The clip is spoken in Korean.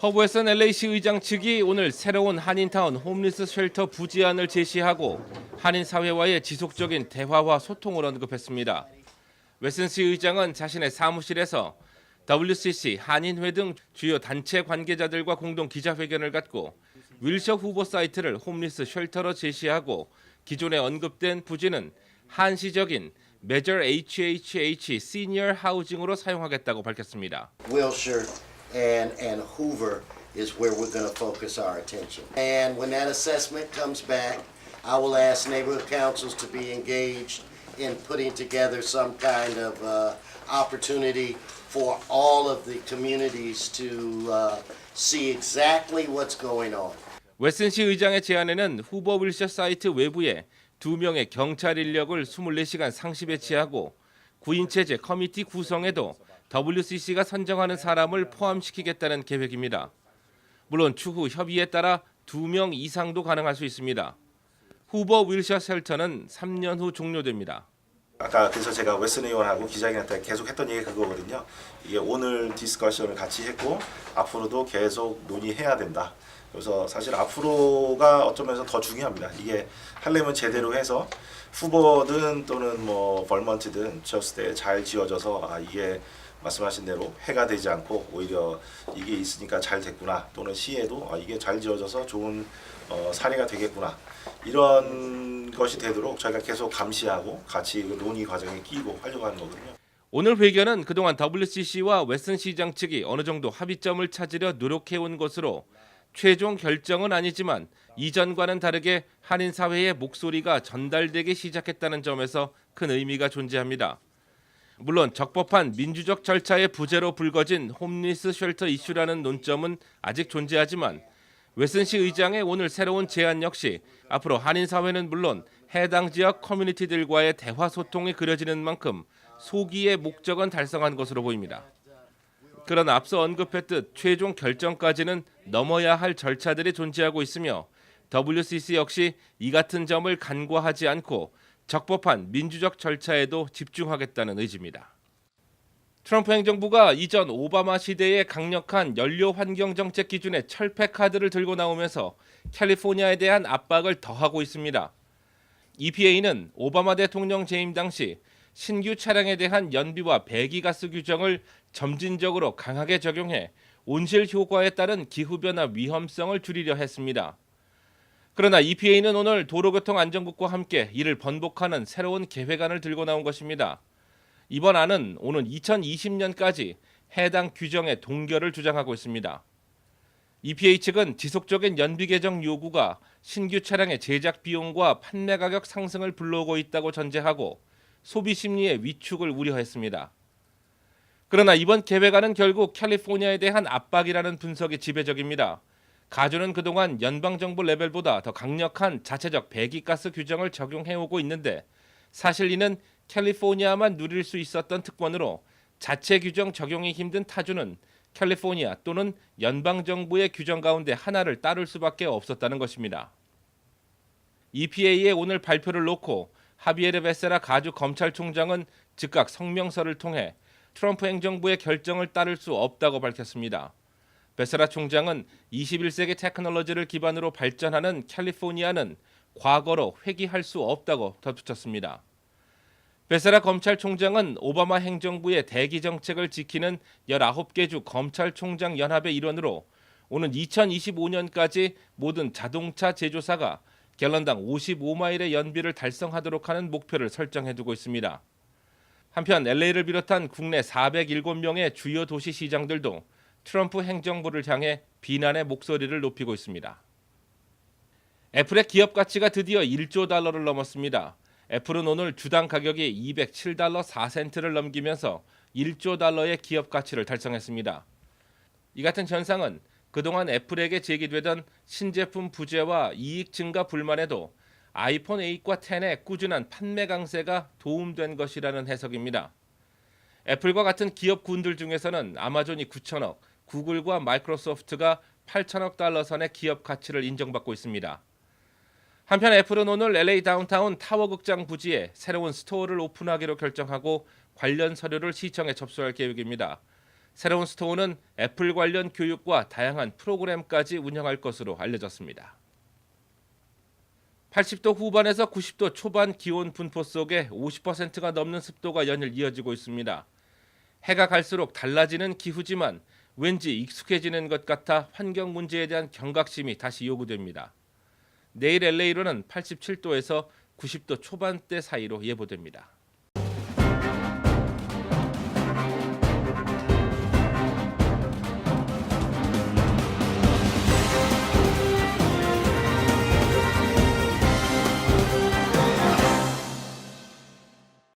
허브웨슨 LA시 의장 측이 오늘 새로운 한인타운 홈리스 쉘터 부지안을 제시하고 한인 사회와의 지속적인 대화와 소통을 언급했습니다. 웨슨시 의장은 자신의 사무실에서 WCC, 한인회 등 주요 단체 관계자들과 공동 기자회견을 갖고 윌셔 후보 사이트를 홈리스 쉘터로 제시하고 기존에 언급된 부지는 한시적인 Measure HHH 시니어 하우징으로 사용하겠다고 밝혔습니다. Wilshire and Hoover is where we're going to focus our attention. And when that assessment comes back, I will ask neighborhood councils to be engaged in putting together some kind of opportunity for all of the communities to see exactly what's going on. 웨슨시 의장의 제안에는 후보 윌셔 사이트 외부에 2명의 경찰 인력을 24시간 상시 배치하고 구인체제 커미티 구성에도 WCC가 선정하는 사람을 포함시키겠다는 계획입니다. 물론 추후 협의에 따라 2명 이상도 가능할 수 있습니다. 후보 윌셔 쉘터는 3년 후 종료됩니다. 아까 그래서 제가 웨슨 의원하고 기자회견 때 계속 했던 얘기가 그거거든요. 이게 오늘 디스커션을 같이 했고 앞으로도 계속 논의해야 된다. 그래서 사실 앞으로가 어쩌면서 더 중요합니다. 이게 하려면 제대로 해서 후보든 또는 뭐 벌먼트든 지었을 때 잘 지어져서 이게 말씀하신 대로 해가 되지 않고 오히려 이게 있으니까 잘 됐구나, 또는 시에도 이게 잘 지어져서 좋은 사례가 되겠구나, 이런 것이 되도록 저희가 계속 감시하고 같이 논의 과정에 끼고 하려고 하는 거거든요. 오늘 회견은 그동안 WCC와 웨슨 시장 측이 어느 정도 합의점을 찾으려 노력해온 것으로 최종 결정은 아니지만 이전과는 다르게 한인 사회의 목소리가 전달되기 시작했다는 점에서 큰 의미가 존재합니다. 물론 적법한 민주적 절차의 부재로 불거진 홈리스 쉘터 이슈라는 논점은 아직 존재하지만 웨슨시 의장의 오늘 새로운 제안 역시 앞으로 한인 사회는 물론 해당 지역 커뮤니티들과의 대화 소통이 그려지는 만큼 소기의 목적은 달성한 것으로 보입니다. 그러나 앞서 언급했듯 최종 결정까지는 넘어야 할 절차들이 존재하고 있으며 WCC 역시 이 같은 점을 간과하지 않고 적법한 민주적 절차에도 집중하겠다는 의지입니다. 트럼프 행정부가 이전 오바마 시대의 강력한 연료 환경 정책 기준의 철폐 카드를 들고 나오면서 캘리포니아에 대한 압박을 더하고 있습니다. EPA는 오바마 대통령 재임 당시 신규 차량에 대한 연비와 배기가스 규정을 점진적으로 강하게 적용해 온실 효과에 따른 기후변화 위험성을 줄이려 했습니다. 그러나 EPA는 오늘 도로교통안전국과 함께 이를 번복하는 새로운 계획안을 들고 나온 것입니다. 이번 안은 오는 2020년까지 해당 규정의 동결을 주장하고 있습니다. EPA 측은 지속적인 연비 개정 요구가 신규 차량의 제작 비용과 판매 가격 상승을 불러오고 있다고 전제하고 소비 심리의 위축을 우려했습니다. 그러나 이번 계획안은 결국 캘리포니아에 대한 압박이라는 분석이 지배적입니다. 가주는 그동안 연방정부 레벨보다 더 강력한 자체적 배기가스 규정을 적용해오고 있는데 사실 이는 캘리포니아만 누릴 수 있었던 특권으로 자체 규정 적용이 힘든 타주는 캘리포니아 또는 연방정부의 규정 가운데 하나를 따를 수밖에 없었다는 것입니다. EPA의 오늘 발표를 놓고 하비에르 베세라 가주 검찰총장은 즉각 성명서를 통해 트럼프 행정부의 결정을 따를 수 없다고 밝혔습니다. 베세라 총장은 21세기 테크놀로지를 기반으로 발전하는 캘리포니아는 과거로 회귀할 수 없다고 덧붙였습니다. 베세라 검찰총장은 오바마 행정부의 대기 정책을 지키는 19개 주 검찰총장 연합의 일원으로 오는 2025년까지 모든 자동차 제조사가 갤런당 55마일의 연비를 달성하도록 하는 목표를 설정해두고 있습니다. 한편 LA를 비롯한 국내 407명의 주요 도시 시장들도 트럼프 행정부를 향해 비난의 목소리를 높이고 있습니다. 애플의 기업 가치가 드디어 1조 달러를 넘었습니다. 애플은 오늘 주당 가격이 207달러 4센트를 넘기면서 1조 달러의 기업 가치를 달성했습니다. 이 같은 현상은 그동안 애플에게 제기되던 신제품 부재와 이익 증가 불만에도 아이폰 8과 10의 꾸준한 판매 강세가 도움된 것이라는 해석입니다. 애플과 같은 기업군들 중에서는 아마존이 9천억, 구글과 마이크로소프트가 8천억 달러 선의 기업 가치를 인정받고 있습니다. 한편 애플은 오늘 LA 다운타운 타워 극장 부지에 새로운 스토어를 오픈하기로 결정하고 관련 서류를 시청에 접수할 계획입니다. 새로운 스토어는 애플 관련 교육과 다양한 프로그램까지 운영할 것으로 알려졌습니다. 80도 후반에서 90도 초반 기온 분포 속에 50%가 넘는 습도가 연일 이어지고 있습니다. 해가 갈수록 달라지는 기후지만 왠지 익숙해지는 것 같아 환경 문제에 대한 경각심이 다시 요구됩니다. 내일 LA로는 87도에서 90도 초반대 사이로 예보됩니다.